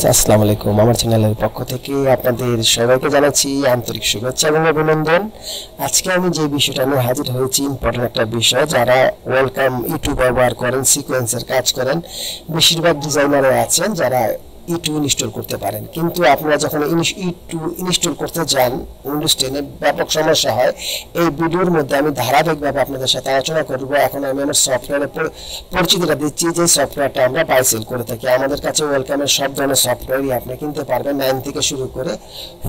আসসালামু আলাইকুম। আমার চ্যানেলের পক্ষ থেকে আপনাদের সবাইকে জানাচ্ছি আন্তরিক শুভেচ্ছা এবং অভিনন্দন। আজকে আমি যে বিষয়টা নিয়ে হাজির হয়েছি, ইম্পর্টেন্ট একটা বিষয়। যারা ওয়েলকাম ইউটিউব ব্যবহার করেন, সিকোয়েন্সের কাজ করেন, বেশিরভাগ ডিজাইনাররা আছেন যারা ইটু ইনস্টল করতে পারেন, কিন্তু আপনারা যখন ইটু ইনস্টল করতে যান উইন্ডোজ 10 এ ব্যাপক সমস্যা হয়। এই ভিডিওর মধ্যে আমি ধারাবাহিকভাবে আপনাদের সাথে আলোচনা করব। এখন আমি আমার সফটওয়্যারের পরিচিতিটা দিচ্ছি, যে সফটওয়্যারটা আমরা বাই সেল করে থাকি। আমাদের কাছে ওয়েলকামের সব ধরনের সফটওয়্যারই আপনি কিনতে পারবেন, 9 থেকে শুরু করে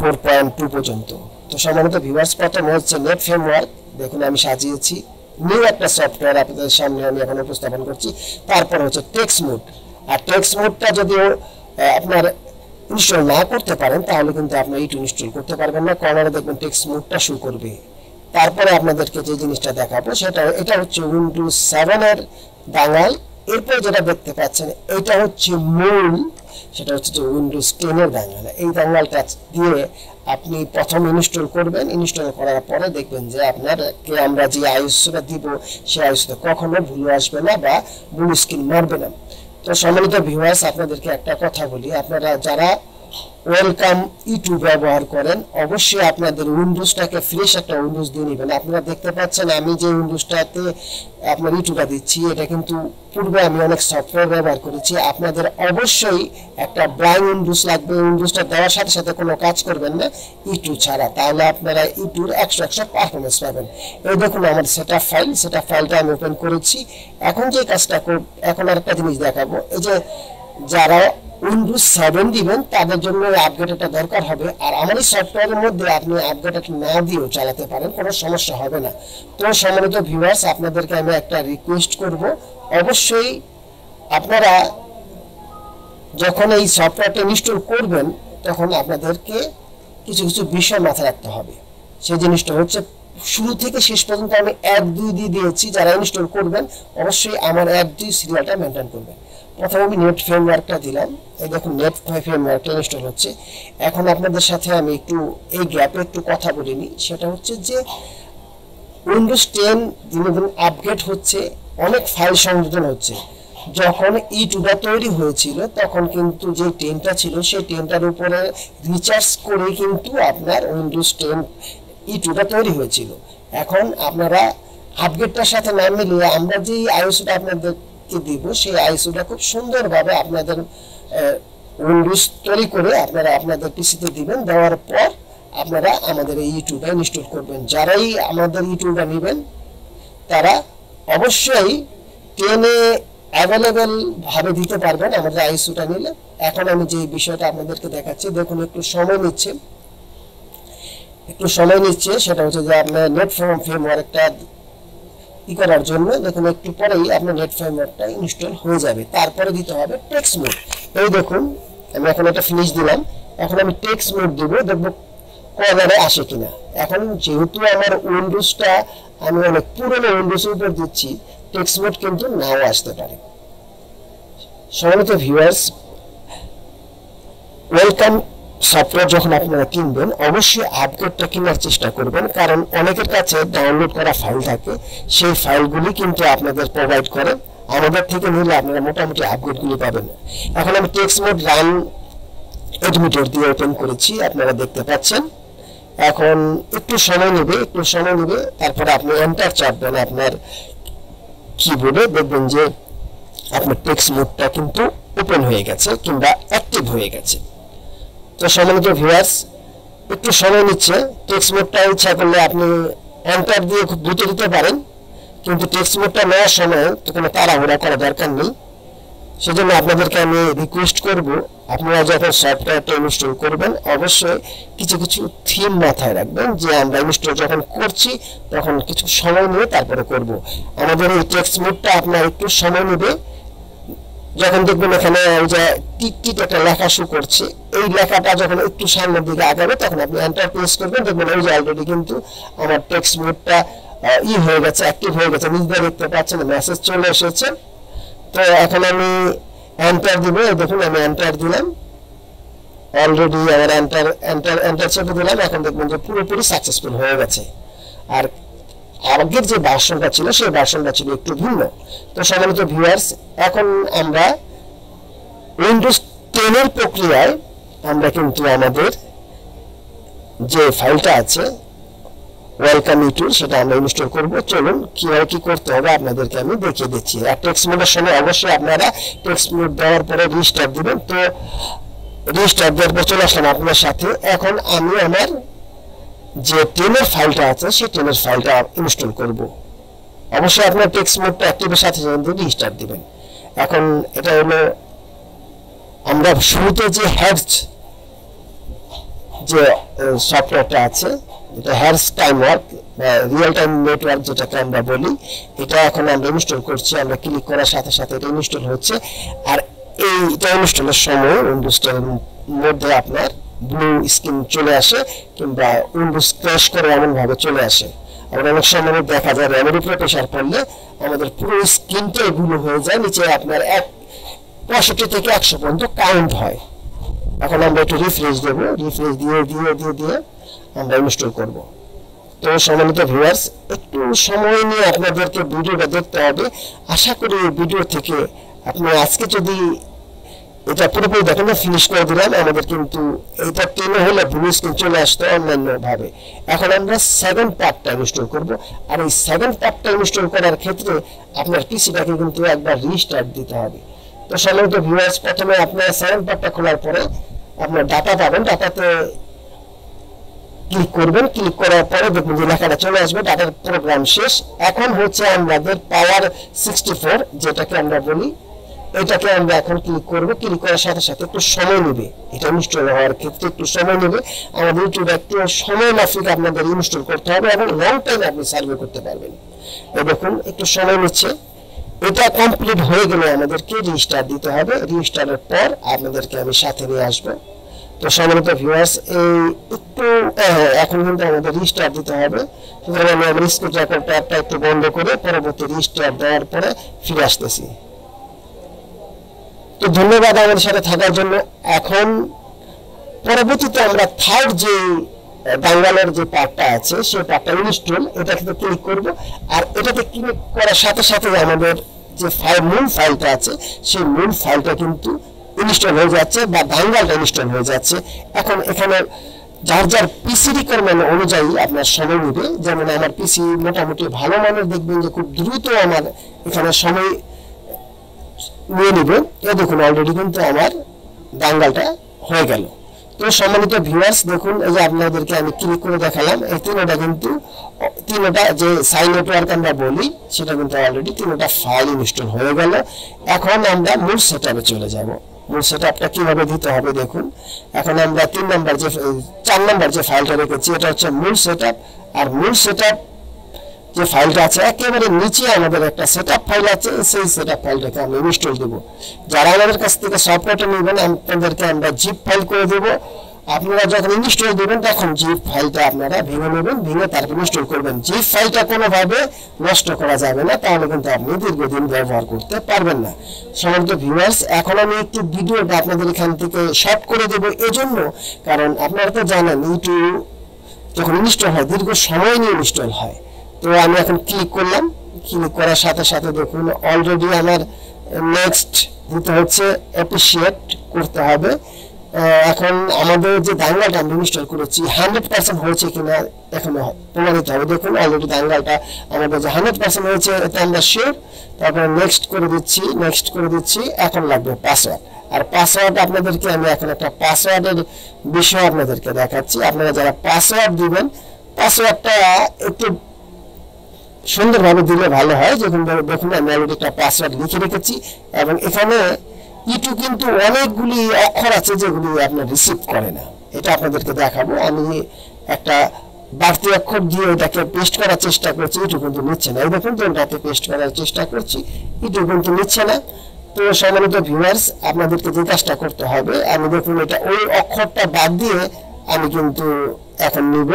4.2 পর্যন্ত। তো সাধারণত ভিউয়ার্স, প্রথম হচ্ছে নেট ফ্রেমওয়ার্ক। দেখুন আমি সাজিয়েছি নিউ একটা সফটওয়্যার আপনাদের সামনে আমি এখন উপস্থাপন করছি। তারপর হচ্ছে টেক্সট মোড। আর টেক্সট মোডটা যদিও আপনার ইনস্টল না করতে পারেন তাহলে কিন্তু আপনি ইটু ইনস্টল করতে পারবেন না। কর্নারে দেখবেন টেক্সট মোডটা শো করবে। তারপরে আপনাদেরকে যে জিনিসটা দেখাবো এটা হচ্ছে উইন্ডোজ 7 এর দাঙ্গাল। এরপর যেটা দেখতে পাচ্ছেন এটা হচ্ছে মূল, সেটা হচ্ছে যে উইন্ডোজ 10 এর দাঙ্গাল। এই দাঙ্গালটা দিয়ে আপনি প্রথম ইনস্টল করবেন। ইনস্টল করার পরে দেখবেন যে আপনারকে আমরা যে আইএসওটা দিব সেই আইএসওতে কখনো ভুল আসবে না বা ব্লু স্ক্রিন মারবে না। তো সম্মানিত ভিউয়ার্স, আপনাদেরকে একটা কথা বলি, আপনারা যারা ওয়েলকাম ইটু ব্যবহার করেন অবশ্যই আপনাদের উইন্ডোজটাকে ফ্রেশ একটা উইন্ডোজ দিয়ে নেবেন। আপনারা দেখতে পাচ্ছেন আমি যে উইন্ডোজটাতে আপনার ইটুটা দিচ্ছি, এটা কিন্তু পূর্বে আমি অনেক সফটওয়্যার ব্যবহার করেছি। আপনাদের অবশ্যই একটা ব্রাইন উইন্ডোজ লাগবে। উইন্ডোজটা দেওয়ার সাথে সাথে কোনো কাজ করবেন না ইটু ছাড়া, তাহলে আপনারা ইটুর 100% পারফরমেন্স পাবেন। এই দেখুন আমার সেটআপ ফাইলটা আমি ওপেন করেছি। এখন যে কাজটা এখন আরেকটা জিনিস দেখাবো। এই যে যারা উইন্ডোজ 7 দিবেন তাদের জন্য আপগ্রেডটা দরকার হবে। আর আমার এই সফটওয়্যারের মধ্যে আপনি আপগ্রেড না দিয়েও চালাতে পারেন, কোনো সমস্যা হবে না। তো সম্মানিত ভিউয়ার্স, আপনাদেরকে আমি একটা রিকোয়েস্ট করব, অবশ্যই আপনারা যখন এই সফটওয়্যারটা ইনস্টল করবেন তখন আপনাদেরকে কিছু কিছু বিষয় মাথায় রাখতে হবে। সেই জিনিসটা হচ্ছে শুরু থেকে শেষ পর্যন্ত আমি 1-2 দিয়ে দিয়েছি। যারা ইনস্টল করবেন অবশ্যই আমার 1-2 সিরিয়ালটা মেনটেন করবেন। প্রথমে আমি নেট ফ্রেমওয়ার্কটা দিলাম। এই দেখুন নেট ফ্রেমওয়ার্কটা ইনস্টল হচ্ছে। এখন আপনাদের সাথে আমি একটু এই গ্যাপে একটু কথা বলে নিই। সেটা হচ্ছে যে উইন্ডোজ 10 দিনে দিন আপগ্রেড হচ্ছে, অনেক ফাইল সংযোজন হচ্ছে। যখন ইটুটা তৈরি হয়েছিল তখন কিন্তু যে 10টা ছিল সেই 10টার উপরে রিচার্জ করে কিন্তু আপনার উইন্ডোজ 10 ইটুটা তৈরি হয়েছিল। এখন আপনারা আপগ্রেডটার সাথে না মিলিয়ে আমরা যে আইওএসটা আপনাদেরকে দিব সেই আইওএসটা খুব সুন্দরভাবে আপনাদের উইন্ডোজ তৈরি করে আপনারা আপনাদের পিসিতে দিবেন। দেওয়ার পর আপনারা আমাদের এই ইউটিউবটা ইনস্টল করবেন। যারাই আমাদের ইউটিউবটা নেবেন তারা অবশ্যই 10 এ অ্যাভেলেবেল ভাবে দিতে পারবেন আমাদের আইওএসটা নিলে। এখন আমি যে বিষয়টা আপনাদেরকে দেখাচ্ছি, দেখুন একটু সময় নিচ্ছে। সেটা হচ্ছে যে আপনার নেট ফ্রেমওয়ার্কটা করার জন্য দেখুন একটু পরেই আপনার নেট ফ্রেমওয়ার্কটা ইনস্টল হয়ে যাবে। তারপরে দিতে হবে টেক্সট মোড। এই দেখুন আমি এখন এটা ফিনিশ দিলাম। এখন আমি টেক্সট মোড দেবো, দেখবো কর্নারে আসে কিনা। এখন যেহেতু আমার উইন্ডোজটা আমি অনেক পুরনো উইন্ডোজের উপর দিচ্ছি, টেক্সট মোড কিন্তু নাও আসতে পারে। সম্মানিত ভিউয়ার্স, ওয়েলকাম সফটওয়্যার যখন আপনারা কিনবেন অবশ্যই আপগ্রেডটা কেনার চেষ্টা করবেন, কারণ অনেকের কাছে ডাউনলোড করা ফাইল থাকে, সেই ফাইলগুলি কিন্তু আপনাদের প্রোভাইড করে। আমাদের থেকে নিলে আপনারা মোটামুটি আপগ্রেডগুলি পাবেন। এখন আমি টেক্সট মোড রান এডমিটার দিয়ে ওপেন করেছি, আপনারা দেখতে পাচ্ছেন। এখন একটু সময় নেবে। তারপরে আপনি এন্টার চাপবেন আপনার কিবোর্ডে, দেখবেন যে আপনার টেক্সট মোডটা কিন্তু ওপেন হয়ে গেছে কিংবা অ্যাক্টিভ হয়ে গেছে। তো সম্মানিত ভিউয়ার্স, একটু সময় নিচ্ছে। টেক্সট মোডটা ইচ্ছা করলে আপনি এন্টার দিয়ে খুব দ্রুত দিতে পারেন, কিন্তু টেক্সট মোডটা নেওয়ার সময় তো কোনো তাড়াহুড়া করা দরকার নেই। সেজন্য আপনাদেরকে আমি রিকোয়েস্ট করব, আপনারা যখন সফটওয়্যারটা ইনস্টল করবেন অবশ্যই কিছু কিছু থিম মাথায় রাখবেন, যে আমরা ইনস্টল যখন করছি তখন কিছু সময় নিয়ে তারপরে করব। আমাদের এই টেক্সট মোডটা আপনার একটু সময় নেবে। যখন দেখবেন এখানে যে টিক একটা লেখা শো করছে, এই লেখাটা যখন একটু সামনের দিকে আগাবে তখন আপনি এন্টার প্রেস করবেন। দেখবেন ওই যে অলরেডি কিন্তু আমার টেক্সট মোডটা হয়ে গেছে, অ্যাক্টিভ হয়ে গেছে। নিজে দেখতে পাচ্ছেন মেসেজ চলে এসেছে। তো এখন আমি এন্টার দিব। দেখুন আমি এন্টার দিলাম, অলরেডি আমার এন্টার চেপে দিলাম। এখন দেখবেন যে পুরোপুরি সাকসেসফুল হয়ে গেছে। আর আগের যে ভার্সনটা ছিল সেই ভার্সনটা ছিল একটু ভিন্ন। তো সম্মানিত ভিউয়ার্স, এখন আমরা উইন্ডোজ 10 10 এর প্রক্রিয়ায় আমরা কিন্তু আমাদের যে ফাইলটা আছে ওয়েলকাম ইটু সেটা আমরা ইনস্টল করব। চলুন কিভাবে কি করতে হবে আপনাদেরকে আমি দেখিয়ে দিচ্ছি। আর টেক্সট মোডের সময় অবশ্যই আপনারা টেক্সট মোড দেওয়ার পরে রিস্টার্ট দিবেন। তো রিস্টার্ট দেওয়ার পর চলে আসলাম আপনার সাথে। এখন আমি আমার যে 10 এর ফাইলটা আছে সেই 10 এর ফাইলটা ইনস্টল করব। অবশ্যই আপনার টেক্সট মোডটা অ্যাক্টিভের সাথে সাথে রিস্টার্ট দিবেন। এখন এটা হলো আমরা শুরুতে যে হ্যাডস যে সফটওয়্যারটা আছে, এটা hats time work real time network যেটাকে আমরা বলি, এটা এখন আমরা ইনস্টল করছি। আমরা ক্লিক করার সাথে সাথে এটা ইনস্টল হচ্ছে। আর এইটা ইনস্টলের সময় উইন্ডোজ 10 এর মধ্যে আপনার ব্লু স্ক্রিন চলে আসে কিংবা উইন্ডোজ ক্র্যাশ করে এমন ভাবে চলে আসে। আবার অনেক সময় দেখা যায় র্যামের উপরে প্রেসার পড়লে আমাদের পুরো স্ক্রিনটা ব্লু হয়ে যায়, নিচে আপনার 65 থেকে 100 পর্যন্ত কাউন্ট হয়। এখন আমরা একটু রিফ্রেশ দেবো, রিফ্রেশ দিয়ে দিয়ে দিয়ে দিয়ে আমরা ইনস্টল করব। তো সম্মানিত ভিউয়ার্স, একটু সময় নিয়ে আপনাদেরকে ভিডিওটা দেখতে হবে। আশা করি এই ভিডিও থেকে আপনি আজকে যদি এটা পুরোপুরি দেখেন না, ফিনিশ করে দিলাম, আমাদের কিন্তু এটা 10 হলে ব্লু স্ক্রিন চলে আসতো অন্যান্য ভাবে। এখন আমরা 7 পার্টটা ইনস্টল করব। আর এই 7 পার্টটা ইনস্টল করার ক্ষেত্রে আপনার পিসিটাকে কিন্তু একবার রিস্টার্ট দিতে হবে। তো সম্মানিত ভিউয়ার্স, প্রথমে আপনার 7 পার্টটা খোলার পরে আপনার ডাটা পাবেন, ডাটাতে ক্লিক করবেন। ক্লিক করার পরে দেখুন যে লেখাটা চলে আসবে, ডাটার প্রোগ্রাম শেষ। এখন হচ্ছে আমাদের পাওয়ার 64 যেটাকে আমরা বলি, এটাকে আমরা এখন ক্লিক করব। ক্লিক করার সাথে সাথে একটু সময় নেবে, এটা ইনস্টল হওয়ার ক্ষেত্রে একটু সময় নেবে। আমাদের ইউটিউবে একটু সময় মাফিক আপনাদের ইনস্টল করতে হবে এবং লং টাইম আপনি সার্ভে করতে পারবেন। এই দেখুন একটু সময় নিচ্ছে। এটা কমপ্লিট হয়ে গেলে আমাদেরকে রিস্টার্ট দিতে হবে। রিস্টার্টের পর আপনাদেরকে আমি সাথে নিয়ে আসবো। তো সম্মানিত ভিউয়ার্স, এই একটু এখন কিন্তু আমাদের রিস্টার্ট দিতে হবে। সুতরাং আমি আমার স্ক্রিন রেকর্ডটা একটু বন্ধ করে পরবর্তী রিস্টার্ট দেওয়ার পরে ফিরে আসতেছি। তো ধন্যবাদ আমাদের সাথে থাকার জন্য। এখন পরবর্তীতে আমরা থার্ড যে বাংলার যে পার্টটা আছে সেই পার্টটা ইনস্টল, এটা কিন্তু ক্লিক করব। আর এটাতে ক্লিক করার সাথে সাথে আমাদের যে মূল ফাইলটা আছে সেই মূল ফাইলটা কিন্তু ইনস্টল হয়ে যাচ্ছে বা বাংলাটা ইনস্টল হয়ে যাচ্ছে। এখন এখানে যার যার পিসি রিকোয়ারমেন্ট অনুযায়ী আপনার সময় নেবে। যেমন আমার পিসি মোটামুটি ভালো মানের, দেখবেন যে খুব দ্রুত আমার এখানে সময় নিয়ে নেবে। এ দেখুন অলরেডি কিন্তু আমার বাংলাটা হয়ে গেল। তো সম্মানিত ভিউয়ার্স, দেখুন এই যে আপনাদেরকে আমি ক্লিক করে দেখালাম, এই তিনটা কিন্তু তিনটা যে সাইন নেটওয়ার্ক আমরা বলি সেটা কিন্তু অলরেডি তিনটা ফাইল ইনস্টল হয়ে গেল। এখন আমরা মূল সেটআপে চলে যাব। মূল সেটআপটা কিভাবে দিতে হবে দেখুন। এখন আমরা 4 নাম্বার যে ফাইলটা রেখেছি এটা হচ্ছে মূল সেটআপ। আর মূল সেটআপ যে ফাইলটা আছে একেবারে নিচে আমাদের একটা সেটআপ ফাইল আছে, সেই সেটআপ ফাইলটাকে আমি ইনস্টল দেব। যারা আমাদের কাছ থেকে সফটওয়্যারটা নেবেন আপনাদেরকে আমরা জিপ ফাইল করে দেব। আপনারা যখন ইনস্টল দেবেন তখন জিপ ফাইলটা আপনারা ভেঙে নেবেন, ভেঙে তারপর ইনস্টল করবেন। জিপ ফাইলটা কোনোভাবে নষ্ট করা যাবে না, তাহলে কিন্তু আপনি দীর্ঘদিন ব্যবহার করতে পারবেন না। সম্মানিত ভিউয়ার্স, এখন আমি একটু ভিডিওটা আপনাদের এখান থেকে শর্ট করে দেব এজন্য, কারণ আপনারা তো জানেন ইউটিউব যখন ইনস্টল হয় দীর্ঘ সময় নিয়ে ইনস্টল হয়। তো আমি এখন ক্লিক করলাম। ক্লিক করার সাথে সাথে দেখুন অলরেডি আমার নেক্সট দিতে হচ্ছে, অ্যাপ্রিশিয়েট করতে হবে। এখন আমাদের যে দাঙ্গালটা আমি ইনস্টল করেছি 100% হয়েছে কিনা এখন প্রমাণিত হবে। দেখুন অলরেডি দাঙ্গালটা আমাদের যে 100% হয়েছে এটা আমরা শিওর। তারপরে নেক্সট করে দিচ্ছি। এখন লাগবে পাসওয়ার্ড। আর পাসওয়ার্ড আপনাদেরকে আমি এখন একটা পাসওয়ার্ডের বিষয় আপনাদেরকে দেখাচ্ছি। আপনারা যারা পাসওয়ার্ড দিবেন, পাসওয়ার্ডটা একটু সুন্দরভাবে দিলে ভালো হয়। দেখুন আমি অলরেডি একটা পাসওয়ার্ড লিখে রেখেছি এবং এখানে ইউটিউব কিন্তু অনেকগুলি অক্ষর আছে যেগুলি আপনার রিসিভ করে না। এটা আপনাদেরকে দেখাবো। আমি একটা বাড়তি অক্ষর দিয়ে এটাকে পেস্ট করার চেষ্টা করছি, ইউটিউব কিন্তু নিচ্ছে না। এই দেখুন তো এটাতে পেস্ট করার চেষ্টা করছি, ইউটিউব কিন্তু নিচ্ছে না। তো সম্মানিত ভিউয়ার্স, আপনাদেরকে যে কাজটা করতে হবে, আমি দেখুন এটা ওই অক্ষরটা বাদ দিয়ে আমি কিন্তু এখন নিব।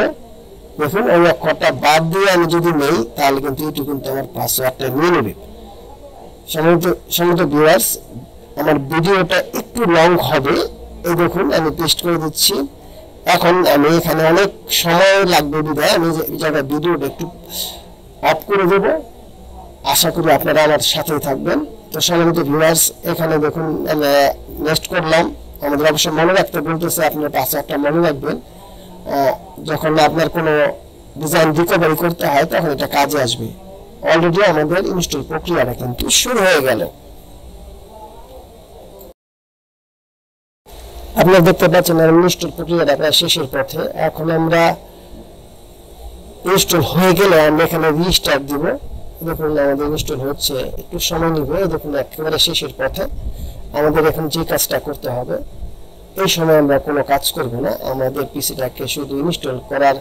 দেখুন ওই অক্ষরটা বাদ দিয়ে আমি যদি নেই তাহলে কিন্তু ইউটিউব কিন্তু আমার পাসওয়ার্ডটা নিয়ে নেবে। সম্মানিত ভিউয়ার্স, আমার ভিডিওটা একটু লং হবে। এই দেখুন আমি পেস্ট করে দিচ্ছি। এখন আমি এখানে অনেক সময় লাগবে বিধায় আমি এই জায়গায় ভিডিওটা একটু অফ করে দেব। আশা করি আপনারা আমার সাথেই থাকবেন। তো সম্মানিত ভিউয়ার্স, এখানে দেখুন আমি নেক্সট করলাম, আমাদের অবশ্যই মনে রাখতে বলতেছে, আপনার পাসওয়ার্ডটা মনে রাখবেন। যখন আপনার কোনো ডিজাইন রিকভারি করতে হয় তখন এটা কাজে আসবে। অলরেডি আমাদের ইনস্টল প্রক্রিয়াটা কিন্তু শুরু হয়ে গেল। আপনারা দেখতে পাচ্ছেন ইনস্টল প্রক্রিয়াটা প্রায় শেষের পথে। এখন আমরা ইনস্টল হয়ে গেলে আমরা এখানে রিস্টার্ট দিব। দেখুন আমাদের ইনস্টল হচ্ছে, একটু সময় নেবে। দেখুন একেবারে শেষের পথে। আমাদের এখন যে কাজটা করতে হবে, এই সময় আমরা কোনো কাজ করব না, আমাদের পিসিটাকে শুধু ইনস্টল করার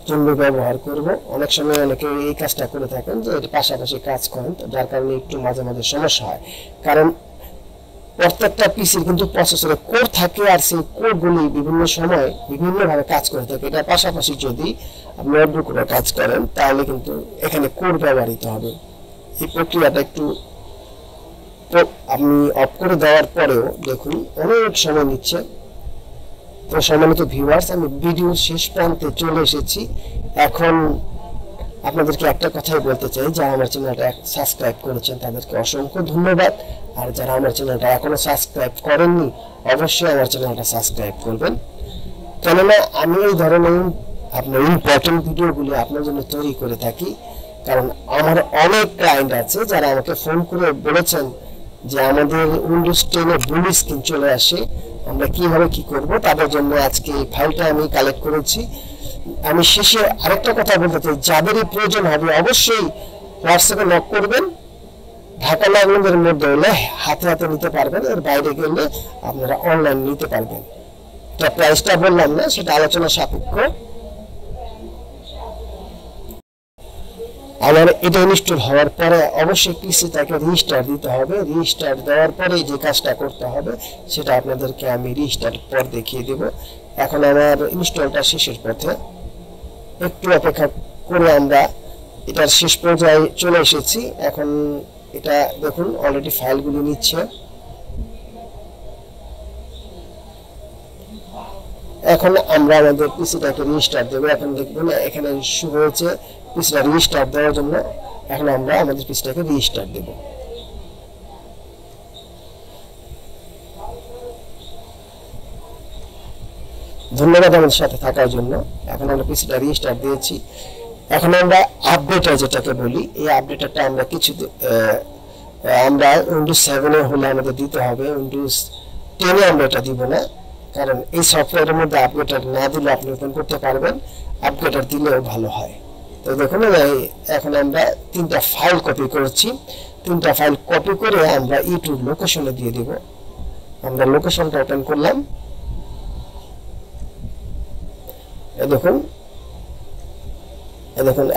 জন্য ব্যবহার করব। অনেক সময় অনেকে এই কাজটা করে থাকেন যে এর পাশাপাশি কাজ করেন, যার কারণে একটু মাঝে মাঝে সমস্যা হয়। কারণ প্রত্যেকটা পিসির কিন্তু প্রসেসরে কোর থাকে, আর সেই কোরগুলি বিভিন্ন সময় বিভিন্নভাবে কাজ করে থাকে। এটা পাশাপাশি যদি আপনি অন্য করে কাজ করেন তাহলে কিন্তু এখানে কোর ব্যবহৃত হবে। এই প্রক্রিয়াটা একটু আপনি অফ করে দেওয়ার পরেও দেখুন অনেক সময় নিচ্ছে। তো সম্মানিত ভিউয়ার্স, আমি ভিডিওর শেষ প্রান্তে চলে এসেছি। এখন আপনাদেরকে একটা কথাই বলতে চাই, যারা আমার চ্যানেলটা সাবস্ক্রাইব করেছেন তাদেরকে অসংখ্য ধন্যবাদ। আর যারা আমার চ্যানেলটা এখনো সাবস্ক্রাইব করেননি অবশ্যই আমার চ্যানেলটা সাবস্ক্রাইব করবেন, কেননা আমি এই ধরনের আপনার ইম্পর্টেন্ট ভিডিওগুলি আপনার জন্য তৈরি করে থাকি। কারণ আমার অনেক ক্লায়েন্ট আছে যারা আমাকে ফোন করে বলেছেন যে আমাদের উইন্ডোজ 10 ব্লু স্ক্রিন চলে আসে, আমরা কিভাবে কি করব। তাদের জন্য আজকে এই ফাইলটা আমি কালেক্ট করেছি। আমি শেষে আরেকটা কথা বলতে চাই, যাদের এই প্রয়োজন হবে অবশ্যই হোয়াটসঅ্যাপে নক করবেন। ঢাকা লাগলের মধ্যে হলে হাতে হাতে নিতে পারবেন, এর বাইরে গেলে আপনারা অনলাইন নিতে পারবেন। এটা প্রাইসটা বললাম না, সেটা আলোচনা সাপেক্ষ। আমার এটা ইনস্টল হওয়ার পরে অবশ্যই পিসিটাকে রিস্টার্ট দিতে হবে। রিস্টার্ট দেওয়ার পরে যে কাজটা করতে হবে সেটা আপনাদেরকে আমি রিস্টার্ট পর দেখিয়ে দেব। এখন আমার ইনস্টলটা শেষের পথে, একটু অপেক্ষা করে আমরা এটার শেষ পর্যায়ে চলে এসেছি। এখন এটা দেখুন অলরেডি ফাইলগুলো নিচ্ছে। এখন আমরা আমাদের পিসিটাকে রিস্টার্ট দেবো। এখন দেখবেন এখানে শুরু হয়েছে পিসিটা রিস্টার্ট দেওয়ার জন্য। এখন আমরা আমাদের পিসিটাকে রিস্টার্ট দেব। ধন্যবাদ আমাদের সাথে থাকার জন্য। এখন আমরা পিসিটা রিস্টার্ট দিয়েছি। এখন আমরা আপডেটার যেটাকে বলি, এই আপডেটারটা আমরা আমরা উইন্ডোজ 7 হলে আমাদের দিতে হবে, উইন্ডোজ 10 আমরা এটা দিব না। কারণ এই সফটওয়্যারের মধ্যে আপডেটার না দিলে আপনি ওপেন করতে পারবেন, আপডেটার দিলেও ভালো হয়। তো দেখুন এখন আমরা 3টা ফাইল কপি করেছি। 3টা ফাইল কপি করে আমরা ইউটিউব লোকেশনে দিয়ে দিব। আমরা লোকেশনটা ওপেন করলাম। দেখুন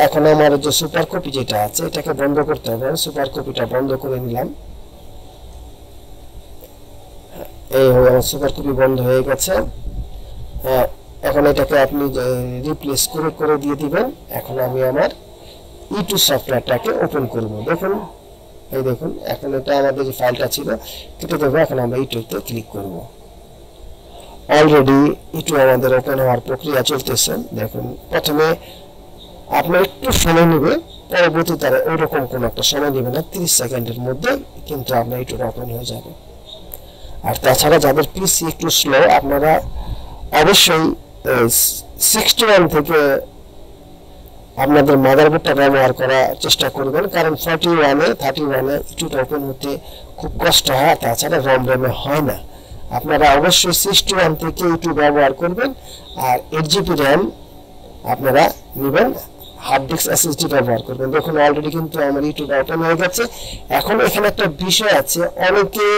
এখন আমার যে সুপার কপি যেটা আছে এটাকে বন্ধ করতে হবে। সুপার কপিটা বন্ধ করে নিলাম। এই আমার সুপার কপি বন্ধ হয়ে গেছে। এখন এটাকে আপনি রিপ্লেস করে দিয়ে দিবেন। এখন আমি আমার ইউটিউব সফটওয়্যারটাকে ওপেন করব। দেখুন এখন এটা আমাদের যে ফাইলটা ছিল কেটে দেবো। এখন আমরা ইউটিউবতে ক্লিক করব। অলরেডি ইউটিউব আমাদের ওপেন হওয়ার প্রক্রিয়া চলতেছে। দেখুন প্রথমে আপনার একটু সময় নেবে, পরবর্তীতে ওইরকম কোনো একটা সময় নেবে না, 30 সেকেন্ডের মধ্যে কিন্তু আপনার ইউটিউব ওপেন হয়ে যাবে। আর তাছাড়া যাদের পিসি একটু স্লো, আপনারা অবশ্যই 61 থেকে আপনাদের মাদারবোর্ডটা ব্যবহার করার চেষ্টা করবেন। কারণ 31-এ ইউটিউব ওপেন হতে খুব কষ্ট হয়, তাছাড়া রম হয় না। আপনারা অবশ্যই 61 থেকে ইউটিউব ব্যবহার করবেন। আর 8GB র্যাম আপনারা নেবেন, হার্ড ডিস্ক এসএসডি ব্যবহার করবেন। দেখুন অলরেডি কিন্তু আমার ইউটিউব ওপেন হয়ে গেছে। এখন এখানে একটা বিষয় আছে, অনেকে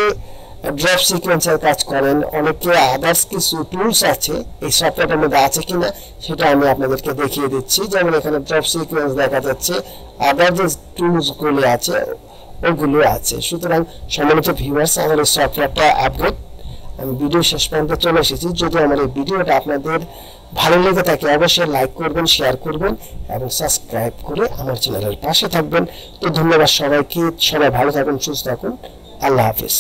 ড্রপ সিকোয়েন্সের কাজ করেন, অনেকে আদার্স কিছু টুলস আছে এই সফটওয়্যারের মধ্যে আছে কিনা সেটা আমি আপনাদেরকে দেখিয়ে দিচ্ছি। যেমন এখানে ড্রপ সিকোয়েন্স দেখা যাচ্ছে, আদার যে টুলসগুলো আছে ওগুলো আছে। সুতরাং সম্মানিত ভিউয়ার্স, আমার এই সফটওয়্যারটা আপডেট আমি ভিডিও শেষ পর্যন্ত চলে এসেছি। যদি আমার এই ভিডিওটা আপনাদের ভালো লেগে থাকে অবশ্যই লাইক করবেন, শেয়ার করবেন এবং সাবস্ক্রাইব করে আমার চ্যানেলের পাশে থাকবেন। তো ধন্যবাদ সবাইকে, সবাই ভালো থাকুন, সুস্থ থাকুন। আল্লাহ হাফেজ।